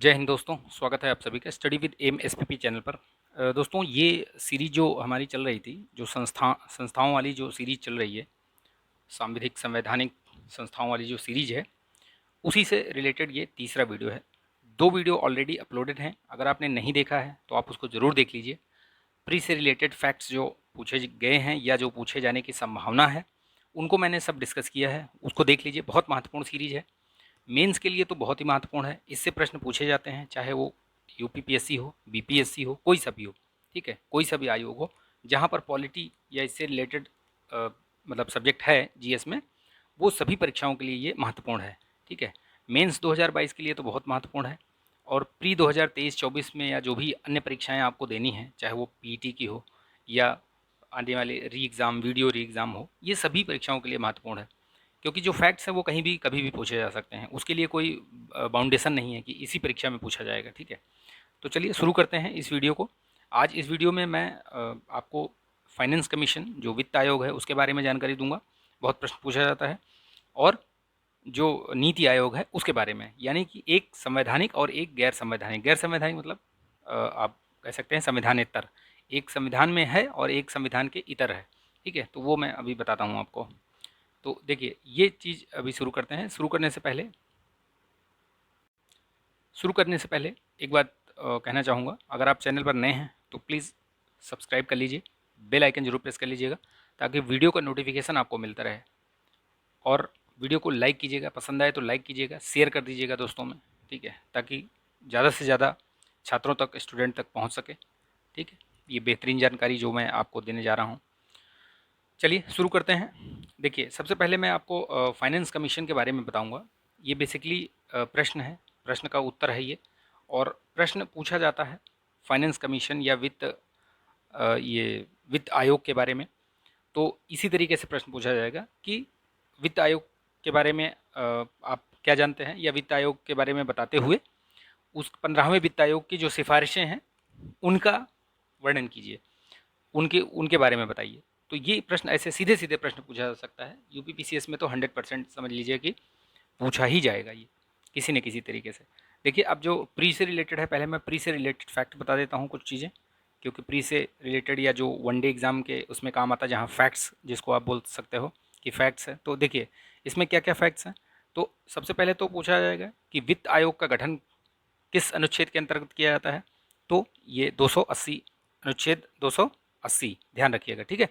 जय हिंद दोस्तों, स्वागत है आप सभी का study with M SPP channel पर। दोस्तों, ये सीरीज जो हमारी चल रही थी, जो संस्थाओं वाली जो सीरीज चल रही है, सांविधिक संवैधानिक संस्थाओं वाली जो सीरीज है, उसी से रिलेटेड ये तीसरा वीडियो है। 2 वीडियो ऑलरेडी अपलोडेड हैं, अगर आपने नहीं देखा है तो आप उसको ज़रूर देख लीजिए। प्री से रिलेटेड फैक्ट्स जो पूछे गए हैं या जो पूछे जाने की संभावना है, उनको मैंने सब डिस्कस किया है, उसको देख लीजिए। बहुत महत्वपूर्ण सीरीज है, मेंस के लिए तो बहुत ही महत्वपूर्ण है। इससे प्रश्न पूछे जाते हैं, चाहे वो यूपीपीएससी हो, बीपीएससी हो, कोई सा भी हो, ठीक है, कोई सा भी आयोग हो, जहाँ पर पॉलिटी या इससे रिलेटेड मतलब सब्जेक्ट है जीएस में, वो सभी परीक्षाओं के लिए ये महत्वपूर्ण है। ठीक है, मेंस 2022 के लिए तो बहुत महत्वपूर्ण है, और प्री 2023-24 में या जो भी अन्य परीक्षाएं आपको देनी हैं, चाहे वो पीईटी की हो या आने वाले री एग्ज़ाम, वीडियो री एग्ज़ाम हो, ये सभी परीक्षाओं के लिए महत्वपूर्ण है। क्योंकि जो फैक्ट्स हैं वो कहीं भी कभी भी पूछे जा सकते हैं, उसके लिए कोई बाउंडेशन नहीं है कि इसी परीक्षा में पूछा जाएगा। ठीक है, तो चलिए शुरू करते हैं इस वीडियो को। आज इस वीडियो में मैं आपको फाइनेंस कमीशन जो वित्त आयोग है उसके बारे में जानकारी दूंगा, बहुत प्रश्न पूछा जाता है, और जो नीति आयोग है उसके बारे में, यानी कि एक संवैधानिक और एक गैर संवैधानिक। गैर संवैधानिक मतलब आप कह सकते हैं संविधानेतर, एक संविधान में है और एक संविधान के इतर है। ठीक है, तो वो मैं अभी बताता हूँ आपको। तो देखिए, ये चीज़ अभी शुरू करते हैं। शुरू करने से पहले एक बात कहना चाहूँगा, अगर आप चैनल पर नए हैं तो प्लीज़ सब्सक्राइब कर लीजिए, बेल आइकन जरूर प्रेस कर लीजिएगा, ताकि वीडियो का नोटिफिकेशन आपको मिलता रहे। और वीडियो को लाइक कीजिएगा, पसंद आए तो लाइक कीजिएगा, शेयर कर दीजिएगा दोस्तों में, ठीक है, ताकि ज़्यादा से ज़्यादा छात्रों तक, स्टूडेंट तक पहुँच सके। ठीक है, ये बेहतरीन जानकारी जो मैं आपको देने जा रहा हूँ। चलिए शुरू करते हैं। देखिए, सबसे पहले मैं आपको फाइनेंस कमीशन के बारे में बताऊंगा। ये बेसिकली प्रश्न है, प्रश्न का उत्तर है ये, और प्रश्न पूछा जाता है फाइनेंस कमीशन या ये वित्त आयोग के बारे में। तो इसी तरीके से प्रश्न पूछा जाएगा कि वित्त आयोग के बारे में आप क्या जानते हैं, या वित्त आयोग के बारे में बताते हुए उस 15वें वित्त आयोग की जो सिफारिशें हैं उनका वर्णन कीजिए, उनके उनके बारे में बताइए। तो ये प्रश्न ऐसे सीधे सीधे प्रश्न पूछा जा सकता है। यूपीपीसीएस में तो 100% समझ लीजिए कि पूछा ही जाएगा ये, किसी न किसी तरीके से। देखिए, अब जो प्री से रिलेटेड है, पहले मैं प्री से रिलेटेड फैक्ट बता देता हूँ कुछ चीज़ें, क्योंकि प्री से रिलेटेड या जो वनडे एग्ज़ाम के उसमें काम आता है, जहाँ फैक्ट्स जिसको आप बोल सकते हो कि फैक्ट्स है। तो देखिए, इसमें क्या क्या फैक्ट्स हैं। तो सबसे पहले तो पूछा जाएगा कि वित्त आयोग का गठन किस अनुच्छेद के अंतर्गत किया जाता है। तो ये 280, अनुच्छेद 280 ध्यान रखिएगा। ठीक है,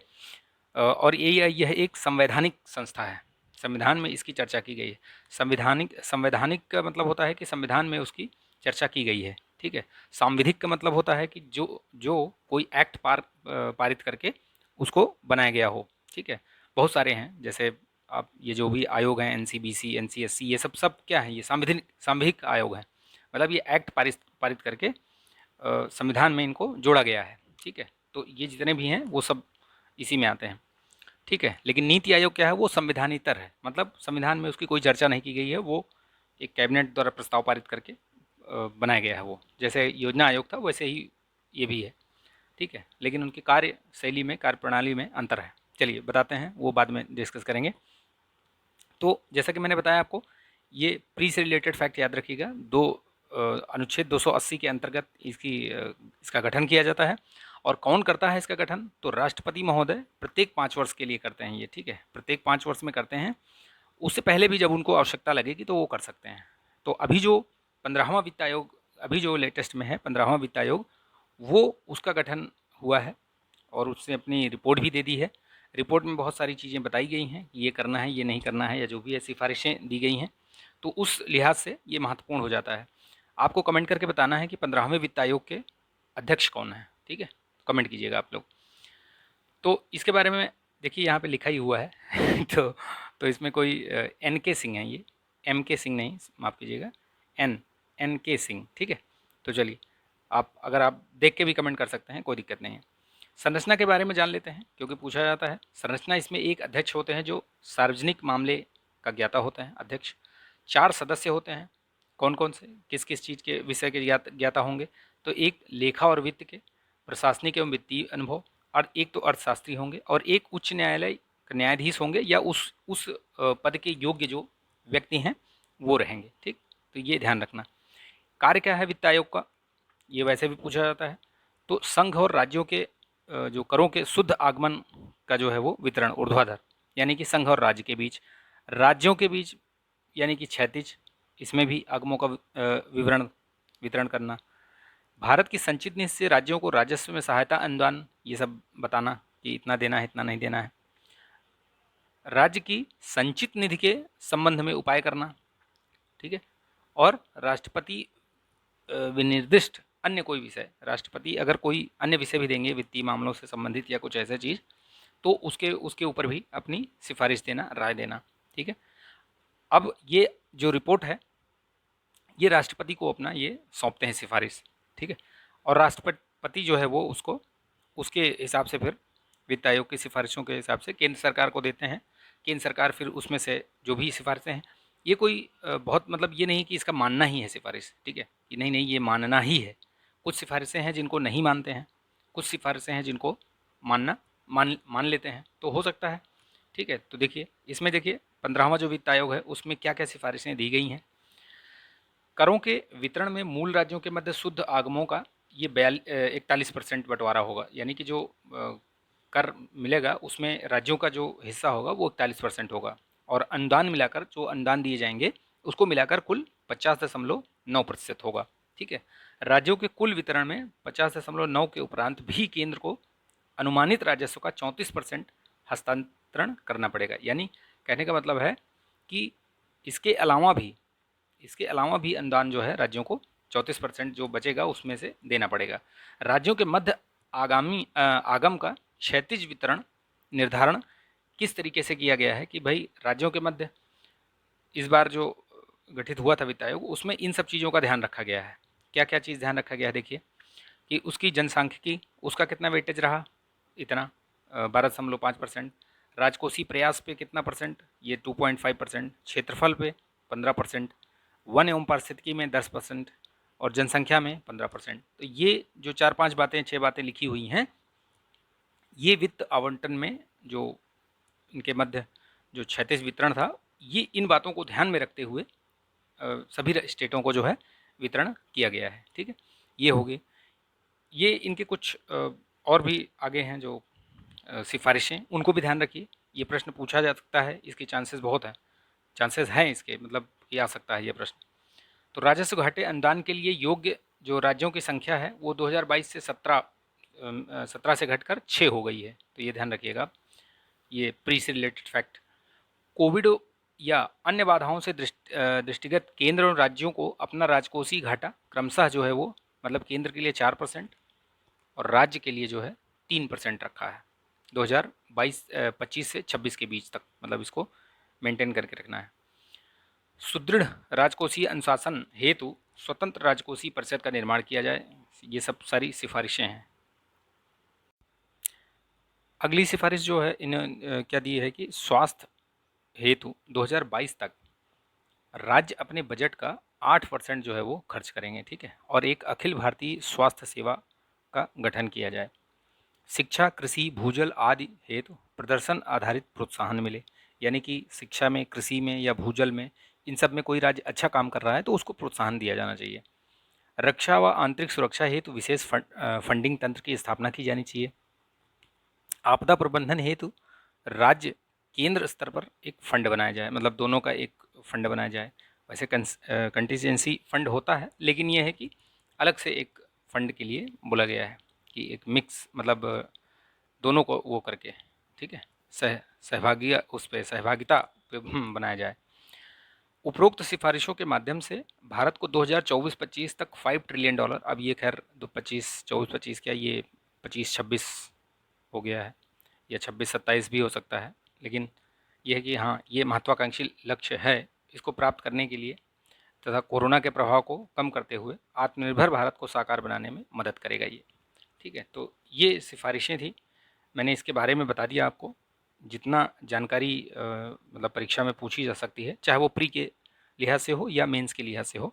और यह एक संवैधानिक संस्था है, संविधान में इसकी चर्चा की गई है। संवैधानिक का मतलब होता है कि संविधान में उसकी चर्चा की गई है। ठीक है, सांविधिक का मतलब होता है कि जो जो कोई एक्ट पारित करके उसको बनाया गया हो। ठीक है, बहुत सारे हैं, जैसे आप ये जो भी आयोग हैं, एनसीबीसी, एनसीएससी, ये सब सब क्या है, ये सांविधिक आयोग है। मतलब ये एक्ट पारित पारित करके संविधान में इनको जोड़ा गया है। ठीक है, तो ये जितने भी हैं वो सब इसी में आते हैं। ठीक है, लेकिन नीति आयोग क्या है, वो संविधानेतर है, मतलब संविधान में उसकी कोई चर्चा नहीं की गई है, वो एक कैबिनेट द्वारा प्रस्ताव पारित करके बनाया गया है। वो जैसे योजना आयोग था वैसे ही ये भी है। ठीक है, लेकिन उनकी कार्य शैली में, कार्य प्रणाली में अंतर है। चलिए बताते हैं, वो बाद में डिस्कस करेंगे। तो जैसा कि मैंने बताया आपको, ये प्री से रिलेटेड फैक्ट याद रखिएगा। अनुच्छेद 280 के अंतर्गत इसका गठन किया जाता है। और कौन करता है इसका गठन, तो राष्ट्रपति महोदय प्रत्येक 5 वर्ष के लिए करते हैं ये। ठीक है, प्रत्येक 5 वर्ष में करते हैं। उससे पहले भी जब उनको आवश्यकता लगेगी तो वो कर सकते हैं। तो अभी जो 15वां वित्त आयोग, अभी जो लेटेस्ट में है 15वां वित्त आयोग, वो उसका गठन हुआ है, और उसने अपनी रिपोर्ट भी दे दी है। रिपोर्ट में बहुत सारी चीज़ें बताई गई हैं कि ये करना है, ये नहीं करना है, या जो भी है सिफारिशें दी गई हैं। तो उस लिहाज से ये महत्वपूर्ण हो जाता है। आपको कमेंट करके बताना है कि 15वें वित्त आयोग के अध्यक्ष कौन है। ठीक है, कमेंट कीजिएगा आप लोग। तो इसके बारे में देखिए, यहाँ पे लिखा ही हुआ है तो इसमें कोई एन के सिंह है, ये एम के सिंह नहीं, माफ़ कीजिएगा, एन एन के सिंह। ठीक है, तो चलिए, अगर आप देख के भी कमेंट कर सकते हैं, कोई दिक्कत नहीं है। संरचना के बारे में जान लेते हैं, क्योंकि पूछा जाता है। संरचना, इसमें एक अध्यक्ष होते हैं जो सार्वजनिक मामले का ज्ञाता होता है, अध्यक्ष। 4 सदस्य होते हैं, कौन कौन से, किस किस चीज़ के विषय के ज्ञाता होंगे, तो एक लेखा और वित्त के, प्रशासनिक एवं वित्तीय अनुभव, और एक तो अर्थशास्त्री होंगे, और एक उच्च न्यायालय का न्यायाधीश होंगे, या उस पद के योग्य जो व्यक्ति हैं वो रहेंगे। ठीक, तो ये ध्यान रखना। कार्य क्या है वित्त आयोग का, ये वैसे भी पूछा जाता है। तो संघ और राज्यों के जो करों के शुद्ध आगमन का जो है वो वितरण ऊर्ध्वाधर, यानी कि संघ और राज्य के बीच, राज्यों के बीच यानी कि क्षैतिज, इसमें भी आगमों का विवरण वितरण करना। भारत की संचित निधि से राज्यों को राजस्व में सहायता, अनुदान, ये सब बताना कि इतना देना है इतना नहीं देना है। राज्य की संचित निधि के संबंध में उपाय करना, ठीक है। और राष्ट्रपति विनिर्दिष्ट अन्य कोई विषय, राष्ट्रपति अगर कोई अन्य विषय भी देंगे वित्तीय मामलों से संबंधित या कुछ ऐसा चीज़, तो उसके ऊपर भी अपनी सिफारिश देना, राय देना, ठीक है। अब ये जो रिपोर्ट है ये राष्ट्रपति को अपना ये सौंपते हैं सिफारिश, ठीक है। और राष्ट्रपति जो है वो उसको उसके हिसाब से फिर वित्त आयोग की सिफारिशों के हिसाब से केंद्र सरकार को देते हैं। केंद्र सरकार फिर उसमें से जो भी सिफारिशें हैं, ये कोई बहुत मतलब ये नहीं कि इसका मानना ही है सिफारिश, ठीक है, कि नहीं नहीं ये मानना ही है। कुछ सिफारिशें हैं जिनको नहीं मानते हैं, कुछ सिफारिशें हैं जिनको मानना मान लेते हैं, तो हो सकता है, ठीक है। तो देखिए इसमें देखिए 15वां जो वित्त आयोग है उसमें क्या क्या सिफारिशें दी गई हैं। करों के वितरण में मूल राज्यों के मध्य शुद्ध आगमों का ये 41% बंटवारा होगा, यानी कि जो कर मिलेगा उसमें राज्यों का जो हिस्सा होगा वो 41% होगा। और अनुदान मिलाकर जो अनुदान दिए जाएंगे उसको मिलाकर कुल 50.9% होगा, ठीक है। राज्यों के कुल वितरण में 50.9 के उपरांत भी केंद्र को अनुमानित राजस्व का 34% हस्तांतरण करना पड़ेगा। यानी कहने का मतलब है कि इसके अलावा भी इसके अलावा भी अनुदान जो है राज्यों को 34% जो बचेगा उसमें से देना पड़ेगा। राज्यों के मध्य आगम का क्षैतिज वितरण निर्धारण किस तरीके से किया गया है कि भाई राज्यों के मध्य इस बार जो गठित हुआ था वित्त आयोग उसमें इन सब चीज़ों का ध्यान रखा गया है। क्या क्या चीज़ ध्यान रखा गया है, देखिए कि उसकी जनसांख्यिकी उसका कितना वेटेज रहा, इतना 12.5%। राजकोषीय प्रयास पे कितना परसेंट, ये 2.5%। क्षेत्रफल पे 15%। वन एवं पारिस्थितिकी में 10% और जनसंख्या में 15%। तो ये जो 4-5 बातें 6 बातें लिखी हुई हैं, ये वित्त आवंटन में जो इनके मध्य जो क्षैतिज वितरण था, ये इन बातों को ध्यान में रखते हुए सभी स्टेटों को जो है वितरण किया गया है, ठीक है। ये हो गए, ये इनके कुछ और भी आगे हैं जो सिफारिशें, उनको भी ध्यान रखिए। ये प्रश्न पूछा जा सकता है, इसकी चांसेस बहुत है, चांसेस हैं इसके, मतलब ये आ सकता है ये प्रश्न। तो राजस्व घाटे अनुदान के लिए योग्य जो राज्यों की संख्या है वो 2022 से 17 से घटकर 6 हो गई है, तो ये ध्यान रखिएगा। ये प्री से रिलेटेड फैक्ट। कोविड या अन्य बाधाओं से दृष्टिगत केंद्र और राज्यों को अपना राजकोषीय घाटा क्रमशः जो है वो मतलब केंद्र के लिए 4% और राज्य के लिए जो है 3% रखा है 2022-25 से 26 के बीच तक, मतलब इसको मेंटेन करके रखना है। सुदृढ़ राजकोषीय अनुशासन हेतु स्वतंत्र राजकोषीय परिषद का निर्माण किया जाए, ये सब सारी सिफारिशें हैं। अगली सिफारिश जो है इन्होंने क्या दी है कि स्वास्थ्य हेतु 2022 तक राज्य अपने बजट का 8% जो है वो खर्च करेंगे, ठीक है। और एक अखिल भारतीय स्वास्थ्य सेवा का गठन किया जाए। शिक्षा, कृषि, भूजल आदि हेतु प्रदर्शन आधारित प्रोत्साहन मिले, यानी कि शिक्षा में, कृषि में या भूजल में, इन सब में कोई राज्य अच्छा काम कर रहा है तो उसको प्रोत्साहन दिया जाना चाहिए। रक्षा व आंतरिक सुरक्षा हेतु विशेष फंडिंग तंत्र की स्थापना की जानी चाहिए। आपदा प्रबंधन हेतु राज्य केंद्र स्तर पर एक फंड बनाया जाए, मतलब दोनों का एक फंड बनाया जाए। वैसे कंटीजेंसी फंड होता है, लेकिन यह है कि अलग से एक फंड के लिए बोला गया है कि एक मिक्स, मतलब दोनों को वो करके, ठीक है, सहभागी उस पर सहभागिता पे बनाया जाए। उपरोक्त सिफारिशों के माध्यम से भारत को 2024-25 तक $5 ट्रिलियन, अब ये खैर 24-25 क्या, ये 25-26 हो गया है या 26-27 भी हो सकता है, लेकिन यह है कि हाँ ये महत्वाकांक्षी लक्ष्य है। इसको प्राप्त करने के लिए तथा कोरोना के प्रभाव को कम करते हुए आत्मनिर्भर भारत को साकार बनाने में मदद करेगा ये, ठीक है। तो ये सिफारिशें थी, मैंने इसके बारे में बता दिया आपको। जितना जानकारी मतलब परीक्षा में पूछी जा सकती है, चाहे वो प्री के लिहाज से हो या मेंस के लिहाज से हो,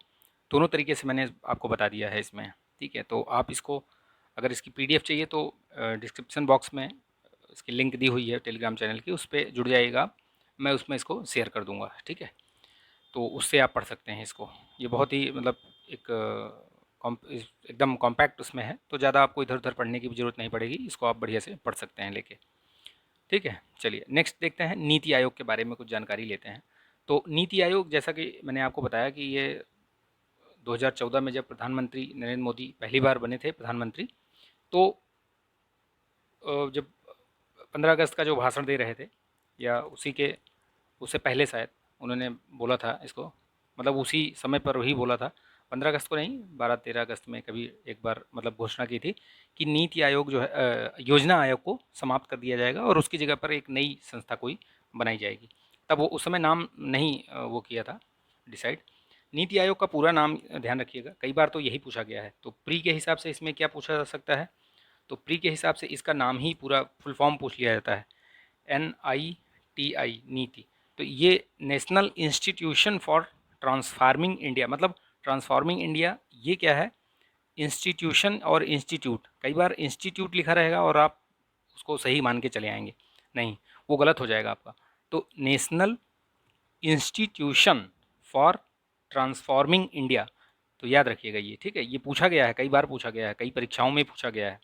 दोनों तरीके से मैंने आपको बता दिया है इसमें, ठीक है। तो आप इसको, अगर इसकी पीडीएफ चाहिए तो डिस्क्रिप्शन बॉक्स में इसकी लिंक दी हुई है टेलीग्राम चैनल की, उस पर जुड़ जाइएगा, मैं उसमें इसको शेयर कर दूँगा, ठीक है। तो उससे आप पढ़ सकते हैं इसको। ये बहुत ही मतलब एक एकदम कॉम्पैक्ट उसमें है, तो ज़्यादा आपको इधर उधर पढ़ने की भी ज़रूरत नहीं पड़ेगी, इसको आप बढ़िया से पढ़ सकते हैं लेके। ठीक है, चलिए नेक्स्ट देखते हैं, नीति आयोग के बारे में कुछ जानकारी लेते हैं। तो नीति आयोग, जैसा कि मैंने आपको बताया कि ये 2014 में जब प्रधानमंत्री नरेंद्र मोदी पहली बार बने थे प्रधानमंत्री, तो जब 15 अगस्त का जो भाषण दे रहे थे, या उसी के उससे पहले शायद उन्होंने बोला था इसको, मतलब उसी समय पर ही बोला था, 15 अगस्त को नहीं, 12-13 अगस्त में कभी एक बार मतलब घोषणा की थी कि नीति आयोग जो है, योजना आयोग को समाप्त कर दिया जाएगा और उसकी जगह पर एक नई संस्था कोई बनाई जाएगी। तब वो उस समय नाम नहीं वो किया था डिसाइड। नीति आयोग का पूरा नाम ध्यान रखिएगा, कई बार तो यही पूछा गया है। तो प्री के हिसाब से इसमें क्या पूछा जा सकता है, तो प्री के हिसाब से इसका नाम ही पूरा फुल फॉर्म पूछ लिया जाता है, NITI, नीति। तो ये national institution for transforming India, मतलब ट्रांसफॉर्मिंग इंडिया, ये क्या है, इंस्टीट्यूशन और इंस्टीट्यूट, कई बार इंस्टीट्यूट लिखा रहेगा और आप उसको सही मान के चले आएंगे, नहीं वो गलत हो जाएगा आपका। तो national institution for transforming India, तो याद रखिएगा ये, ठीक है, ये पूछा गया है, कई बार पूछा गया है, कई परीक्षाओं में पूछा गया है।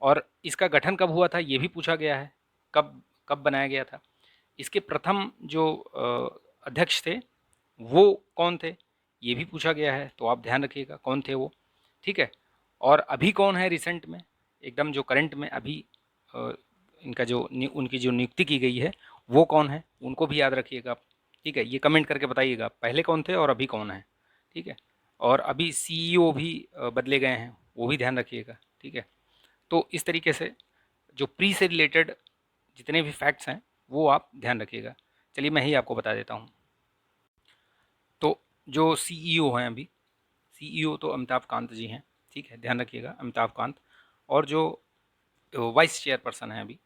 और इसका गठन कब हुआ था ये भी पूछा गया है, कब कब बनाया गया था। इसके प्रथम जो अध्यक्ष थे वो कौन थे, ये भी पूछा गया है, तो आप ध्यान रखिएगा कौन थे वो। ठीक है, और अभी कौन है रिसेंट में, एकदम जो करंट में अभी अ, इनका जो उनकी जो नियुक्ति की गई है वो कौन है, उनको भी याद रखिएगा आप। ठीक है, ये कमेंट करके बताइएगा पहले कौन थे और अभी कौन है। ठीक है, और अभी CEO भी बदले गए हैं, वो भी ध्यान रखिएगा। ठीक है, तो इस तरीके से जो प्री से रिलेटेड जितने भी फैक्ट्स हैं वो आप ध्यान रखिएगा। चलिए मैं ही आपको बता देता हूँ। तो जो CEO हैं अभी, CEO तो अमिताभ कांत जी हैं, ठीक है, ध्यान रखिएगा अमिताभ कांत। और जो वाइस चेयरपर्सन हैं अभी,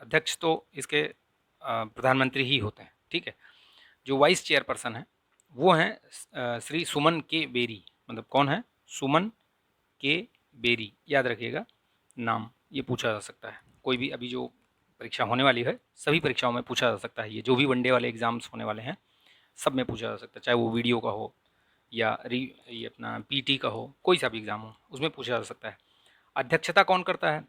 अध्यक्ष तो इसके प्रधानमंत्री ही होते हैं। ठीक है, जो वाइस चेयरपर्सन हैं वो हैं श्री सुमन के बेरी, मतलब कौन है, सुमन के बेरी, याद रखिएगा नाम, ये पूछा जा सकता है कोई भी अभी जो परीक्षा होने वाली है, सभी परीक्षाओं में पूछा जा सकता है, ये जो भी वनडे वाले एग्जाम्स होने वाले हैं सब में पूछा जा सकता है, चाहे वो वीडियो का हो या ये अपना PT का हो, कोई सा भी एग्ज़ाम हो उसमें पूछा जा सकता है। अध्यक्षता कौन करता है,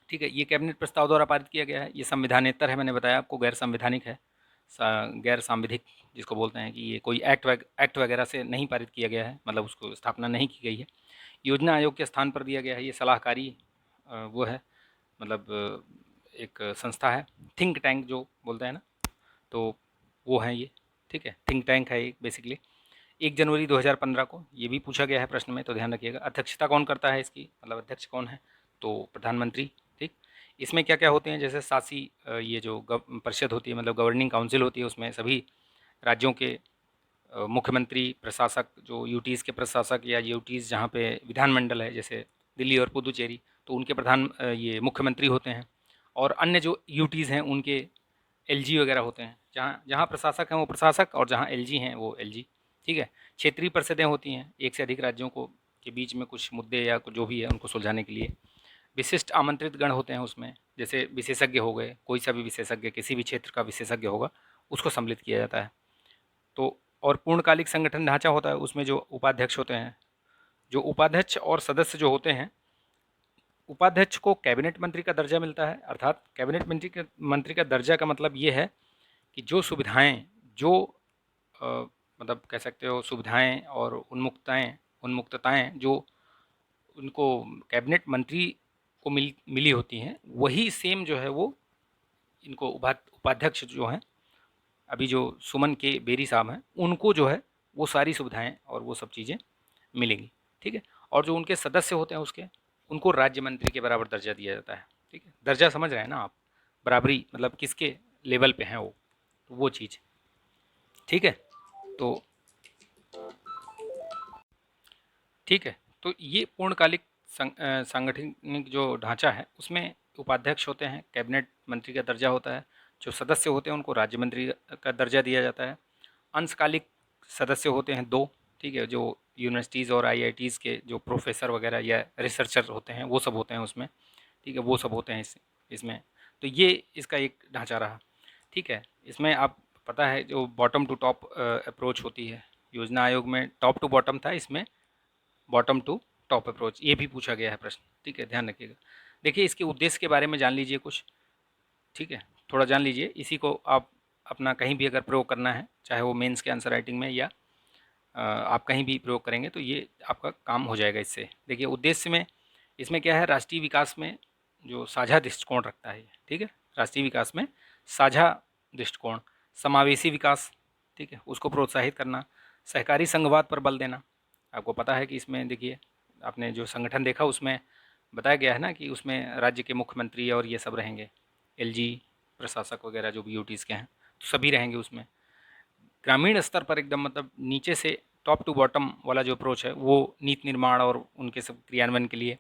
ठीक है, ये कैबिनेट प्रस्ताव द्वारा पारित किया गया है, ये संविधानेतर है, मैंने बताया आपको, गैर संवैधानिक है, गैर सांविधिक जिसको बोलते हैं, कि ये कोई एक्ट वगैरह से नहीं पारित किया गया है, मतलब उसको स्थापना नहीं की गई है। योजना आयोग के स्थान पर दिया गया है, ये सलाहकारी वो है, मतलब एक संस्था है, थिंक टैंक जो बोलते हैं ना, तो वो है ये। ठीक है, थिंक टैंक है ये बेसिकली। 1 जनवरी 2015 को ये भी पूछा गया है प्रश्न में, तो ध्यान रखिएगा। अध्यक्षता कौन करता है इसकी, मतलब अध्यक्ष कौन है, तो प्रधानमंत्री। ठीक, इसमें क्या क्या होते हैं, जैसे शासी ये जो परिषद होती है, मतलब गवर्निंग काउंसिल होती है, उसमें सभी राज्यों के मुख्यमंत्री, प्रशासक, जो यूटीज़ के प्रशासक या यूटीज़ जहाँ पे विधानमंडल है, जैसे दिल्ली और पुदुचेरी, तो उनके प्रधान ये मुख्यमंत्री होते हैं। और अन्य जो यूटीज़ हैं उनके LG वगैरह होते हैं, जहाँ जहाँ प्रशासक हैं वो प्रशासक, और जहाँ LG हैं वो LG। ठीक है, क्षेत्रीय परिषदें होती हैं, एक से अधिक राज्यों को के बीच में कुछ मुद्दे या जो भी है उनको सुलझाने के लिए। विशिष्ट आमंत्रित गण होते हैं उसमें, जैसे विशेषज्ञ हो गए, कोई सा भी विशेषज्ञ, किसी भी क्षेत्र का विशेषज्ञ होगा उसको सम्मिलित किया जाता है। तो और पूर्णकालिक संगठन ढांचा होता है, उसमें जो उपाध्यक्ष होते हैं, जो उपाध्यक्ष और सदस्य जो होते हैं, उपाध्यक्ष को कैबिनेट मंत्री का दर्जा मिलता है, अर्थात कैबिनेट मंत्री का दर्जा का मतलब ये है कि जो सुविधाएं, जो मतलब कह सकते हो सुविधाएं और उन्मुक्तताएं जो उनको कैबिनेट मंत्री को मिली होती हैं, वही सेम जो है वो इनको उपाध्यक्ष जो हैं, अभी जो सुमन के बेरी साहब हैं, उनको जो है वो सारी सुविधाएं और वो सब चीज़ें मिलेंगी। ठीक है, और जो उनके सदस्य होते हैं उसके, उनको राज्य मंत्री के बराबर दर्जा दिया जाता है। ठीक है, दर्जा समझ रहे हैं ना आप, बराबरी मतलब किसके लेवल पे हैं वो, तो वो चीज़। ठीक है, तो ठीक है, तो ये पूर्णकालिक सांगठनिक जो ढांचा है उसमें उपाध्यक्ष होते हैं, कैबिनेट मंत्री का दर्जा होता है, जो सदस्य होते हैं उनको राज्य मंत्री का दर्जा दिया जाता है। अंशकालिक सदस्य होते हैं 2, ठीक है, जो यूनिवर्सिटीज़ और IITs के जो प्रोफेसर वगैरह या रिसर्चर होते हैं वो सब होते हैं उसमें। ठीक है, वो सब होते हैं इसमें। तो ये इसका एक ढांचा रहा। ठीक है, इसमें आप पता है जो बॉटम टू टॉप अप्रोच होती है, योजना आयोग में टॉप टू बॉटम था, इसमें बॉटम टू टॉप अप्रोच, ये भी पूछा गया है प्रश्न, ठीक है, ध्यान रखिएगा। देखिए इसके उद्देश्य के बारे में जान लीजिए कुछ, ठीक है, थोड़ा जान लीजिए। इसी को आप अपना कहीं भी अगर प्रयोग करना है, चाहे वो मेंस के आंसर राइटिंग में या आप कहीं भी प्रयोग करेंगे तो ये आपका काम हो जाएगा इससे। देखिए उद्देश्य में इसमें क्या है, राष्ट्रीय विकास में जो साझा दृष्टिकोण रखता है, ठीक है, राष्ट्रीय विकास में साझा दृष्टिकोण, समावेशी विकास, ठीक है, उसको प्रोत्साहित करना, सहकारी संघवाद पर बल देना। आपको पता है कि इसमें देखिए आपने जो संगठन देखा उसमें बताया गया है ना कि उसमें राज्य के मुख्यमंत्री और ये सब रहेंगे, एलजी प्रशासक वगैरह जो बीओटीज़ के हैं, तो सभी रहेंगे उसमें। ग्रामीण स्तर पर एकदम मतलब नीचे से टॉप टू बॉटम वाला जो अप्रोच है वो नीति निर्माण और उनके सब क्रियान्वयन के लिए,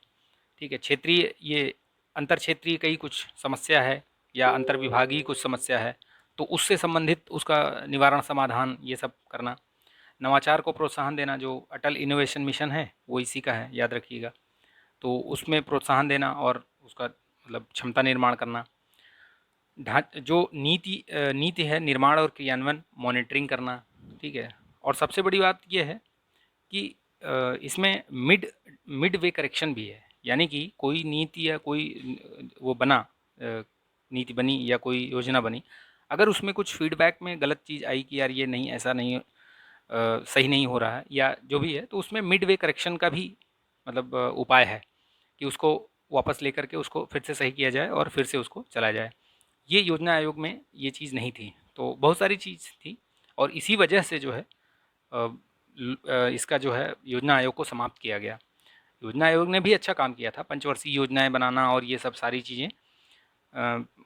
ठीक है। क्षेत्रीय ये अंतर क्षेत्रीय कई कुछ समस्या है या अंतर विभागीय कुछ समस्या है तो उससे संबंधित उसका निवारण समाधान ये सब करना। नवाचार को प्रोत्साहन देना, जो अटल इनोवेशन मिशन है वो इसी का है, याद रखिएगा, तो उसमें प्रोत्साहन देना और उसका मतलब क्षमता निर्माण करना। जो नीति है निर्माण और क्रियान्वयन मॉनिटरिंग करना, ठीक है। और सबसे बड़ी बात यह है कि इसमें मिड वे करेक्शन भी है, यानी कि कोई नीति या कोई वो बना, नीति बनी या कोई योजना बनी, अगर उसमें कुछ फीडबैक में गलत चीज़ आई कि यार ये नहीं, ऐसा नहीं, सही नहीं हो रहा है या जो भी है, तो उसमें मिड वे करेक्शन का भी मतलब उपाय है कि उसको वापस लेकर के उसको फिर से सही किया जाए और फिर से उसको चलाया जाए। ये योजना आयोग में ये चीज़ नहीं थी, तो बहुत सारी चीज़ थी और इसी वजह से जो है इसका जो है योजना आयोग को समाप्त किया गया। योजना आयोग ने भी अच्छा काम किया था, पंचवर्षीय योजनाएं बनाना और ये सब सारी चीज़ें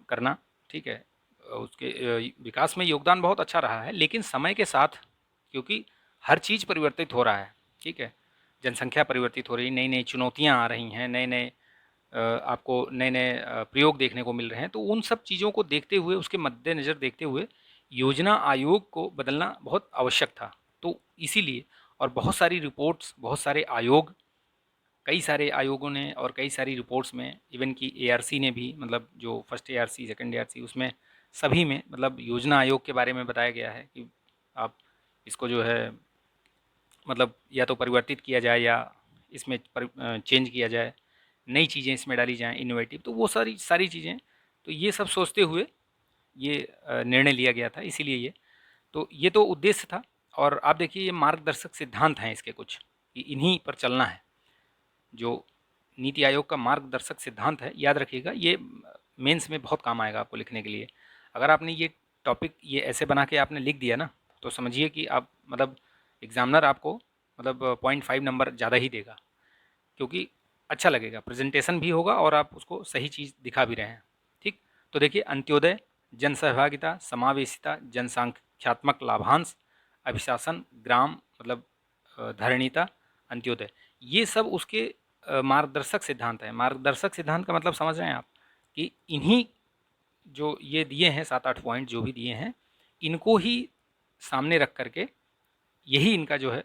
करना, ठीक है, उसके विकास में योगदान बहुत अच्छा रहा है। लेकिन समय के साथ क्योंकि हर चीज़ परिवर्तित हो रहा है, ठीक है, जनसंख्या परिवर्तित हो रही है, नई नई चुनौतियाँ आ रही हैं, नए नए आपको नए नए प्रयोग देखने को मिल रहे हैं, तो उन सब चीज़ों को देखते हुए, उसके मद्देनज़र देखते हुए योजना आयोग को बदलना बहुत आवश्यक था। तो इसीलिए और बहुत सारी रिपोर्ट्स, बहुत सारे आयोग, कई सारे आयोगों ने और कई सारी रिपोर्ट्स में, इवन कि एआरसी ने भी, मतलब जो फर्स्ट एआरसी सेकंड एआरसी, उसमें सभी में मतलब योजना आयोग के बारे में बताया गया है कि आप इसको जो है मतलब या तो परिवर्तित किया जाए या इसमें चेंज किया जाए, नई चीज़ें इसमें डाली जाएँ इनोवेटिव, तो वो सारी सारी चीज़ें, तो ये सब सोचते हुए ये निर्णय लिया गया था, इसीलिए ये तो उद्देश्य था। और आप देखिए ये मार्गदर्शक सिद्धांत हैं इसके कुछ, कि इन्हीं पर चलना है। जो नीति आयोग का मार्गदर्शक सिद्धांत है, याद रखिएगा, ये मेंस में बहुत काम आएगा आपको लिखने के लिए। अगर आपने ये टॉपिक ये ऐसे बना के आपने लिख दिया ना, तो समझिए कि आप मतलब एग्जामिनर आपको मतलब 0.5 नंबर ज़्यादा ही देगा, क्योंकि अच्छा लगेगा, प्रेजेंटेशन भी होगा और आप उसको सही चीज़ दिखा भी रहे हैं, ठीक। तो देखिए अंत्योदय, जन सहभागिता, समावेशिता, जनसांख्यात्मक लाभांश, अभिशासन, ग्राम मतलब धरणीता, अंत्योदय, ये सब उसके मार्गदर्शक सिद्धांत हैं। मार्गदर्शक सिद्धांत का मतलब समझ रहे हैं आप कि इन्हीं जो ये दिए हैं 7-8 पॉइंट जो भी दिए हैं, इनको ही सामने रख करके यही इनका जो है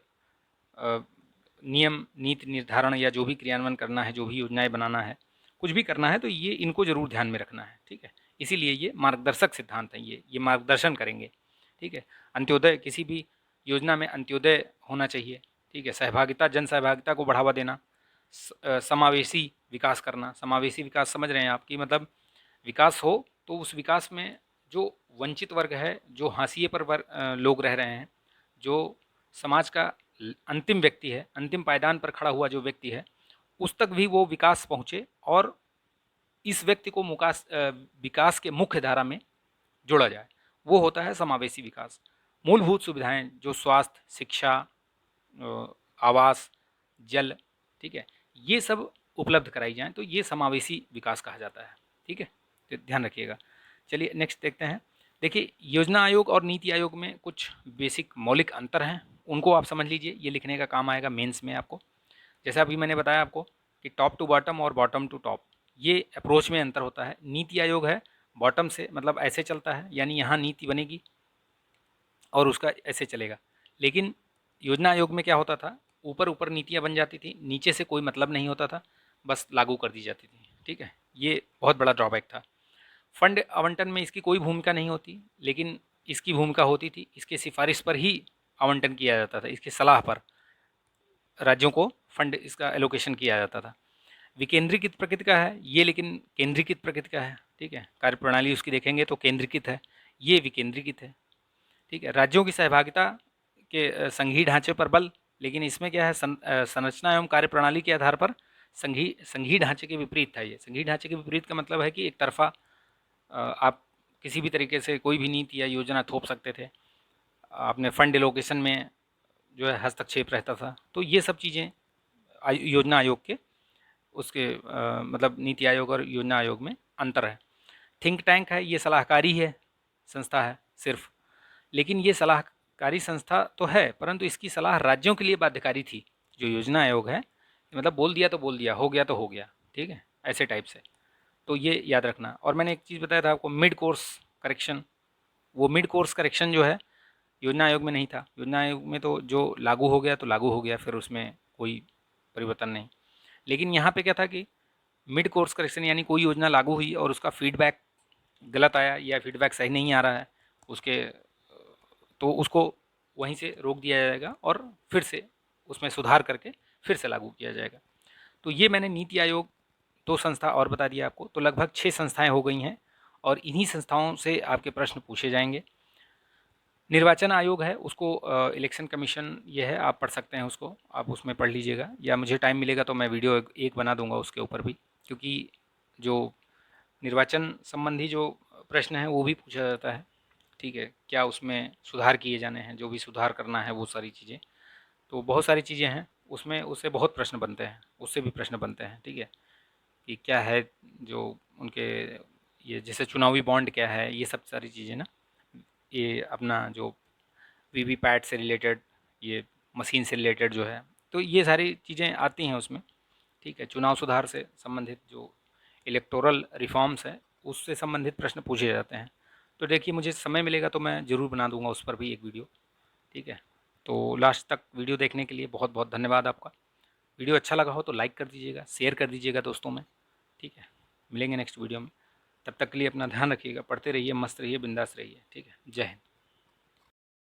नियम नीति निर्धारण या जो भी क्रियान्वयन करना है, जो भी योजनाएं बनाना है, कुछ भी करना है, तो ये इनको जरूर ध्यान में रखना है, ठीक है। इसीलिए ये मार्गदर्शक सिद्धांत हैं, ये मार्गदर्शन करेंगे, ठीक है। अंत्योदय, किसी भी योजना में अंत्योदय होना चाहिए, ठीक है। सहभागिता, जन सहभागिता को बढ़ावा देना। समावेशी विकास करना, समावेशी विकास समझ रहे हैं आप कि मतलब विकास हो तो उस विकास में जो वंचित वर्ग है, जो हाशिए पर लोग रह रहे हैं, जो समाज का अंतिम व्यक्ति है, अंतिम पायदान पर खड़ा हुआ जो व्यक्ति है, उस तक भी वो विकास पहुँचे और इस व्यक्ति को विकास के मुख्य धारा में जोड़ा जाए, वो होता है समावेशी विकास। मूलभूत सुविधाएं जो स्वास्थ्य, शिक्षा, आवास, जल, ठीक है, ये सब उपलब्ध कराई जाएं, तो ये समावेशी विकास कहा जाता है, ठीक है, तो ध्यान रखिएगा। चलिए नेक्स्ट देखते हैं। देखिए योजना आयोग और नीति आयोग में कुछ बेसिक मौलिक अंतर हैं, उनको आप समझ लीजिए, ये लिखने का काम आएगा मेंस में आपको। जैसा अभी मैंने बताया आपको कि टॉप टू बॉटम और बॉटम टू टॉप, ये अप्रोच में अंतर होता है। नीति आयोग है बॉटम से मतलब ऐसे चलता है, यानी यहाँ नीति बनेगी और उसका ऐसे चलेगा। लेकिन योजना आयोग में क्या होता था, ऊपर ऊपर नीतियाँ बन जाती थी, नीचे से कोई मतलब नहीं होता था, बस लागू कर दी जाती थी, ठीक है। ये बहुत बड़ा ड्रॉबैक था। फंड आवंटन में इसकी कोई भूमिका नहीं होती, लेकिन इसकी भूमिका होती थी, इसके सिफारिश पर ही आवंटन किया जाता था, इसकी सलाह पर राज्यों को फंड इसका एलोकेशन किया जाता था। विकेंद्रीकृत प्रकृति का है ये, लेकिन केंद्रीकृत प्रकृति का है, ठीक है। कार्यप्रणाली उसकी देखेंगे तो केंद्रीकृत है, ये विकेंद्रीकृत है, ठीक है। राज्यों की सहभागिता के संघीय ढांचे पर बल, लेकिन इसमें क्या है, संरचना एवं कार्यप्रणाली के आधार पर संघीय ढांचे के विपरीत था। ये संघीय ढांचे के विपरीत का मतलब है कि एक तरफा आप किसी भी तरीके से कोई भी नीति या योजना थोप सकते थे, आपने फंड एलोकेशन में जो है हस्तक्षेप रहता था। तो ये सब चीज़ें योजना आयोग के उसके मतलब नीति आयोग और योजना आयोग में अंतर है। थिंक टैंक है, ये सलाहकारी है संस्था है सिर्फ, लेकिन ये सलाहकारी संस्था तो है, परंतु इसकी सलाह राज्यों के लिए बाध्यकारी थी। जो योजना आयोग है मतलब बोल दिया तो बोल दिया, हो गया तो हो गया, ठीक है, ऐसे टाइप से। तो ये याद रखना। और मैंने एक चीज़ बताया था आपको, मिड कोर्स करेक्शन, वो मिड कोर्स करेक्शन जो है योजना आयोग में नहीं था। योजना आयोग में तो जो लागू हो गया तो लागू हो गया, फिर उसमें कोई परिवर्तन नहीं। लेकिन यहाँ पे क्या था कि मिड कोर्स करेक्शन, यानी कोई योजना लागू हुई और उसका फीडबैक गलत आया या फीडबैक सही नहीं आ रहा है उसके, तो उसको वहीं से रोक दिया जाएगा और फिर से उसमें सुधार करके फिर से लागू किया जाएगा। तो ये मैंने नीति आयोग 2 संस्था और बता दिया आपको, तो लगभग 6 संस्थाएं हो गई हैं और इन्हीं संस्थाओं से आपके प्रश्न पूछे जाएंगे। निर्वाचन आयोग है, उसको इलेक्शन कमीशन ये है, आप पढ़ सकते हैं उसको, आप उसमें पढ़ लीजिएगा, या मुझे टाइम मिलेगा तो मैं वीडियो एक बना दूंगा उसके ऊपर भी, क्योंकि जो निर्वाचन संबंधी जो प्रश्न है वो भी पूछा जाता है, ठीक है। क्या उसमें सुधार किए जाने हैं, जो भी सुधार करना है वो सारी चीज़ें, तो बहुत सारी चीज़ें हैं उसमें, उससे बहुत प्रश्न बनते हैं, उससे भी प्रश्न बनते हैं, ठीक है। कि क्या है जो उनके, ये जैसे चुनावी बॉन्ड क्या है, ये सब सारी चीज़ें ना, ये अपना जो वीवीपैट से रिलेटेड, ये मशीन से रिलेटेड जो है, तो ये सारी चीज़ें आती हैं उसमें, ठीक है। चुनाव सुधार से संबंधित जो इलेक्टोरल रिफॉर्म्स है उससे संबंधित प्रश्न पूछे जाते हैं। तो देखिए मुझे समय मिलेगा तो मैं ज़रूर बना दूंगा उस पर भी एक वीडियो, ठीक है। तो लास्ट तक वीडियो देखने के लिए बहुत बहुत धन्यवाद आपका। वीडियो अच्छा लगा हो तो लाइक कर दीजिएगा, शेयर कर दीजिएगा दोस्तों में, ठीक है। मिलेंगे नेक्स्ट वीडियो में, तब तक के लिए अपना ध्यान रखिएगा, पढ़ते रहिए, मस्त रहिए, बिंदास रहिए, ठीक है। जय हिंद।